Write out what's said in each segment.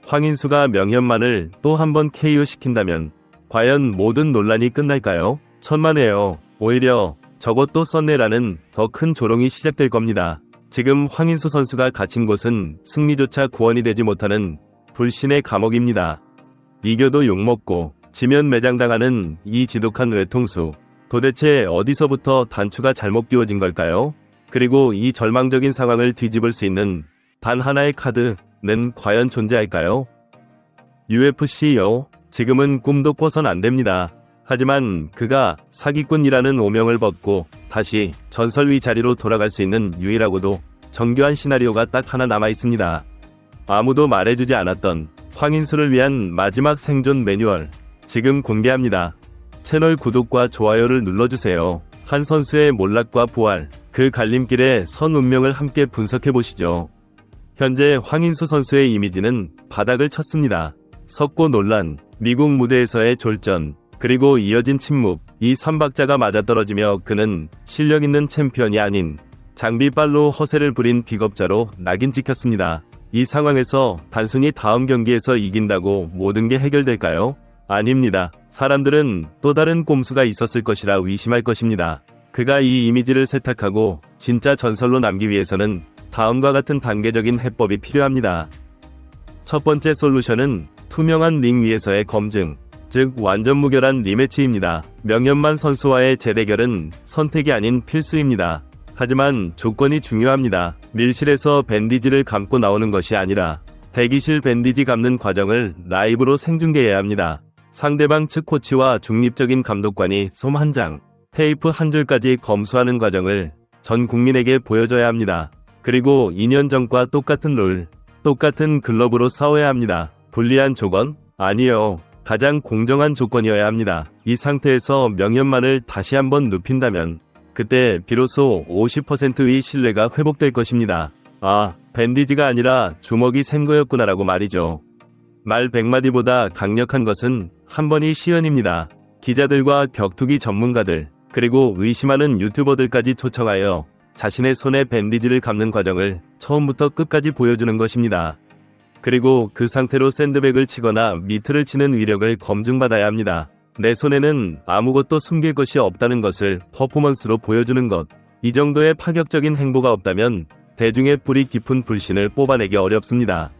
황인수가 명현만을 또 한 번 KO 시킨다면 과연 모든 논란이 끝날까요? 천만에요. 오히려 저것도 썸네라는 더 큰 조롱이 시작될 겁니다. 지금 황인수 선수가 갇힌 곳은 승리조차 구원이 되지 못하는 불신의 감옥입니다. 이겨도 욕먹고 지면 매장당하는 이 지독한 외통수. 도대체 어디서부터 단추가 잘못 끼워진 걸까요? 그리고 이 절망적인 상황을 뒤집을 수 있는 단 하나의 카드는 과연 존재할까요? UFC요. 지금은 꿈도 꿔선 안 됩니다. 하지만 그가 사기꾼이라는 오명을 벗고 다시 전설위 자리로 돌아갈 수 있는 유일하고도 정교한 시나리오가 딱 하나 남아 있습니다. 아무도 말해주지 않았던 황인수를 위한 마지막 생존 매뉴얼, 지금 공개합니다. 채널 구독과 좋아요를 눌러주세요. 한 선수의 몰락과 부활, 그 갈림길에 선 운명을 함께 분석해보시죠. 현재 황인수 선수의 이미지는 바닥을 쳤습니다. 석고 논란, 미국 무대에서의 졸전, 그리고 이어진 침묵, 이 3박자가 맞아떨어지며 그는 실력 있는 챔피언이 아닌 장비빨로 허세를 부린 비겁자로 낙인 찍혔습니다. 이 상황에서 단순히 다음 경기에서 이긴다고 모든 게 해결될까요? 아닙니다. 사람들은 또 다른 꼼수가 있었을 것이라 의심할 것입니다. 그가 이 이미지를 세탁하고 진짜 전설로 남기 위해서는 다음과 같은 단계적인 해법이 필요합니다. 첫 번째 솔루션은 투명한 링 위에서의 검증, 즉 완전 무결한 리매치입니다. 명현만 선수와의 재대결은 선택이 아닌 필수입니다. 하지만 조건이 중요합니다. 밀실에서 밴디지를 감고 나오는 것이 아니라 대기실 밴디지 감는 과정을 라이브로 생중계해야 합니다. 상대방 측 코치와 중립적인 감독관이 솜 한 장, 테이프 한 줄까지 검수하는 과정을 전 국민에게 보여줘야 합니다. 그리고 2년 전과 똑같은 룰, 똑같은 글러브로 싸워야 합니다. 불리한 조건? 아니요. 가장 공정한 조건이어야 합니다. 이 상태에서 명현만을 다시 한번 눕힌다면 그때 비로소 50%의 신뢰가 회복될 것입니다. 아, 밴디지가 아니라 주먹이 센 거였구나라고 말이죠. 말 100마디보다 강력한 것은 한 번이 시연입니다. 기자들과 격투기 전문가들, 그리고 의심하는 유튜버들까지 초청하여 자신의 손에 밴디지를 감는 과정을 처음부터 끝까지 보여주는 것입니다. 그리고 그 상태로 샌드백을 치거나 미트를 치는 위력을 검증받아야 합니다. 내 손에는 아무것도 숨길 것이 없다는 것을 퍼포먼스로 보여주는 것. 이 정도의 파격적인 행보가 없다면 대중의 뿌리 깊은 불신을 뽑아내기 어렵습니다.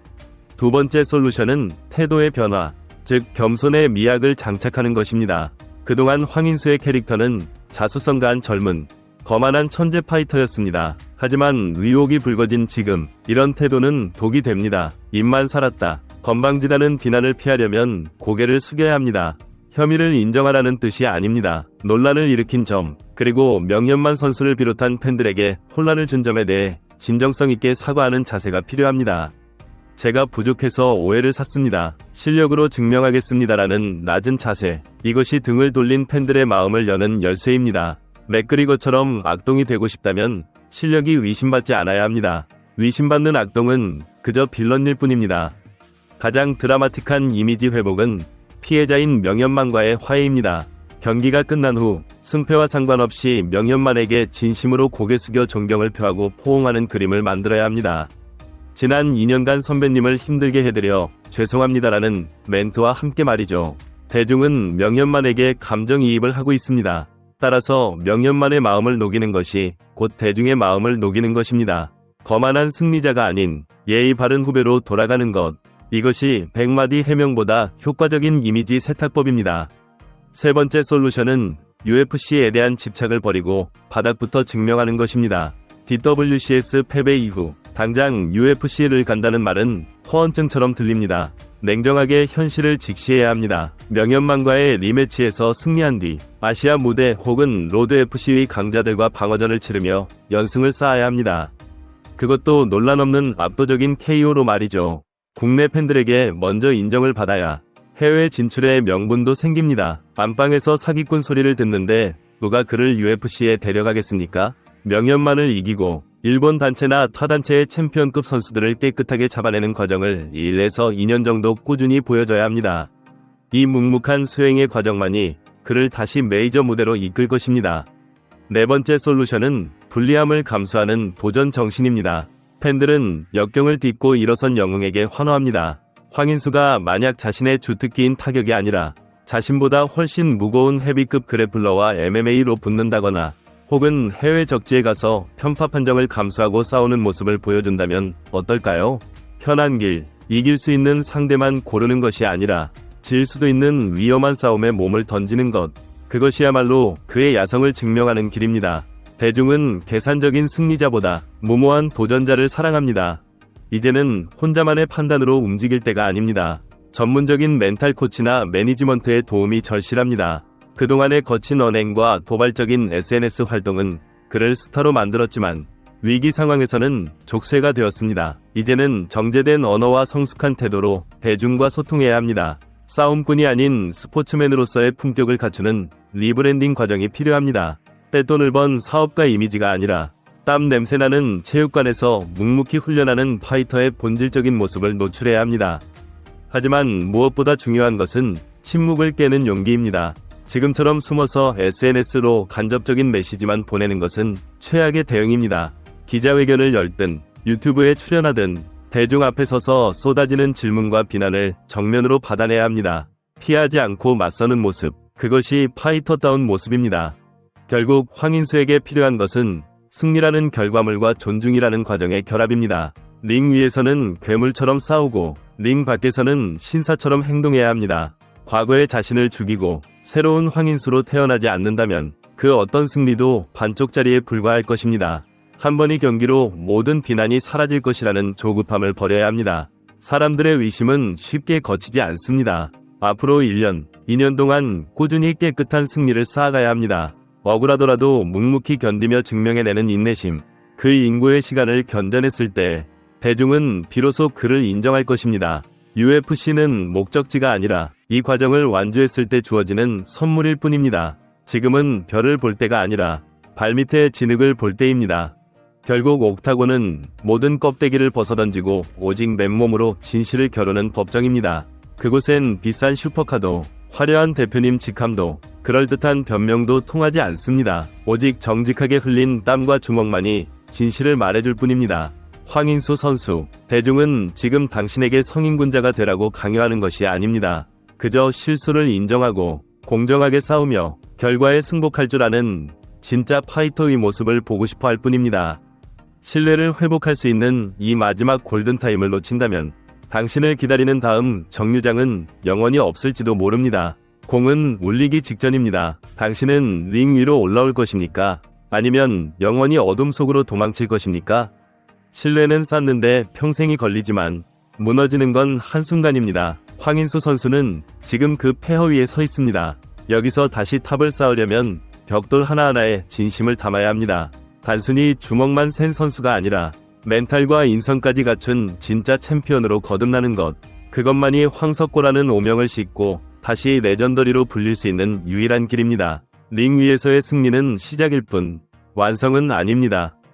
두 번째 솔루션은 태도의 변화, 즉 겸손의 미학을 장착하는 것입니다. 그동안 황인수의 캐릭터는 자수성가한 젊은, 거만한 천재 파이터였습니다. 하지만 의혹이 불거진 지금 이런 태도는 독이 됩니다. 입만 살았다, 건방지다는 비난을 피하려면 고개를 숙여야 합니다. 혐의를 인정하라는 뜻이 아닙니다. 논란을 일으킨 점, 그리고 명현만 선수를 비롯한 팬들에게 혼란을 준 점에 대해 진정성 있게 사과하는 자세가 필요합니다. 제가 부족해서 오해를 샀습니다. 실력으로 증명하겠습니다라는 낮은 자세, 이것이 등을 돌린 팬들의 마음을 여는 열쇠입니다. 맥그리거처럼 악동이 되고 싶다면 실력이 의심받지 않아야 합니다. 의심받는 악동은 그저 빌런일 뿐입니다. 가장 드라마틱한 이미지 회복은 피해자인 명현만과의 화해입니다. 경기가 끝난 후 승패와 상관없이 명현만에게 진심으로 고개 숙여 존경을 표하고 포옹하는 그림을 만들어야 합니다. 지난 2년간 선배님을 힘들게 해드려 죄송합니다라는 멘트와 함께 말이죠. 대중은 명현만에게 감정이입을 하고 있습니다. 따라서 명현만의 마음을 녹이는 것이 곧 대중의 마음을 녹이는 것입니다. 거만한 승리자가 아닌 예의 바른 후배로 돌아가는 것. 이것이 100마디 해명보다 효과적인 이미지 세탁법입니다. 세 번째 솔루션은 UFC에 대한 집착을 버리고 바닥부터 증명하는 것입니다. DWCS 패배 이후 당장 UFC를 간다는 말은 허언증처럼 들립니다. 냉정하게 현실을 직시해야 합니다. 명현만과의 리매치에서 승리한 뒤 아시아 무대 혹은 로드 FC의 강자들과 방어전을 치르며 연승을 쌓아야 합니다. 그것도 논란 없는 압도적인 KO로 말이죠. 국내 팬들에게 먼저 인정을 받아야 해외 진출의 명분도 생깁니다. 안방에서 사기꾼 소리를 듣는데 누가 그를 UFC에 데려가겠습니까? 명현만을 이기고 일본 단체나 타 단체의 챔피언급 선수들을 깨끗하게 잡아내는 과정을 1에서 2년 정도 꾸준히 보여줘야 합니다. 이 묵묵한 수행의 과정만이 그를 다시 메이저 무대로 이끌 것입니다. 네 번째 솔루션은 불리함을 감수하는 도전 정신입니다. 팬들은 역경을 딛고 일어선 영웅에게 환호합니다. 황인수가 만약 자신의 주특기인 타격이 아니라 자신보다 훨씬 무거운 헤비급 그래플러와 MMA로 붙는다거나 혹은 해외 적지에 가서 편파 판정을 감수하고 싸우는 모습을 보여준다면 어떨까요? 편한 길, 이길 수 있는 상대만 고르는 것이 아니라 질 수도 있는 위험한 싸움에 몸을 던지는 것, 그것이야말로 그의 야성을 증명하는 길입니다. 대중은 계산적인 승리자보다 무모한 도전자를 사랑합니다. 이제는 혼자만의 판단으로 움직일 때가 아닙니다. 전문적인 멘탈 코치나 매니지먼트의 도움이 절실합니다. 그동안의 거친 언행과 도발적인 SNS 활동은 그를 스타로 만들었지만 위기 상황에서는 족쇄가 되었습니다. 이제는 정제된 언어와 성숙한 태도로 대중과 소통해야 합니다. 싸움꾼이 아닌 스포츠맨으로서의 품격을 갖추는 리브랜딩 과정이 필요합니다. 떼돈을 번 사업가 이미지가 아니라 땀 냄새나는 체육관에서 묵묵히 훈련하는 파이터의 본질적인 모습을 노출해야 합니다. 하지만 무엇보다 중요한 것은 침묵을 깨는 용기입니다. 지금처럼 숨어서 SNS로 간접적인 메시지만 보내는 것은 최악의 대응입니다. 기자회견을 열든 유튜브에 출연하든 대중 앞에 서서 쏟아지는 질문과 비난을 정면으로 받아내야 합니다. 피하지 않고 맞서는 모습, 그것이 파이터다운 모습입니다. 결국 황인수에게 필요한 것은 승리라는 결과물과 존중이라는 과정의 결합입니다. 링 위에서는 괴물처럼 싸우고 링 밖에서는 신사처럼 행동해야 합니다. 과거의 자신을 죽이고 새로운 황인수로 태어나지 않는다면 그 어떤 승리도 반쪽짜리에 불과할 것입니다. 한 번의 경기로 모든 비난이 사라질 것이라는 조급함을 버려야 합니다. 사람들의 의심은 쉽게 거치지 않습니다. 앞으로 1년, 2년 동안 꾸준히 깨끗한 승리를 쌓아가야 합니다. 억울하더라도 묵묵히 견디며 증명해내는 인내심, 그 인고의 시간을 견뎌냈을 때 대중은 비로소 그를 인정할 것입니다. UFC는 목적지가 아니라 이 과정을 완주했을 때 주어지는 선물일 뿐입니다. 지금은 별을 볼 때가 아니라 발밑의 진흙을 볼 때입니다. 결국 옥타곤은 모든 껍데기를 벗어던지고 오직 맨몸으로 진실을 겨루는 법정입니다. 그곳엔 비싼 슈퍼카도, 화려한 대표님 직함도, 그럴듯한 변명도 통하지 않습니다. 오직 정직하게 흘린 땀과 주먹만이 진실을 말해줄 뿐입니다. 황인수 선수, 대중은 지금 당신에게 성인군자가 되라고 강요하는 것이 아닙니다. 그저 실수를 인정하고 공정하게 싸우며 결과에 승복할 줄 아는 진짜 파이터의 모습을 보고 싶어 할 뿐입니다. 신뢰를 회복할 수 있는 이 마지막 골든타임을 놓친다면 당신을 기다리는 다음 정류장은 영원히 없을지도 모릅니다. 공은 울리기 직전입니다. 당신은 링 위로 올라올 것입니까? 아니면 영원히 어둠 속으로 도망칠 것입니까? 신뢰는 쌓는데 평생이 걸리지만 무너지는 건 한순간입니다. 황인수 선수는 지금 그 폐허 위에 서 있습니다. 여기서 다시 탑을 쌓으려면 벽돌 하나하나에 진심을 담아야 합니다. 단순히 주먹만 센 선수가 아니라 멘탈과 인성까지 갖춘 진짜 챔피언으로 거듭나는 것, 그것만이 황석고라는 오명을 싣고 다시 레전더리로 불릴 수 있는 유일한 길입니다. 링 위에서의 승리는 시작일 뿐 완성은 아닙니다.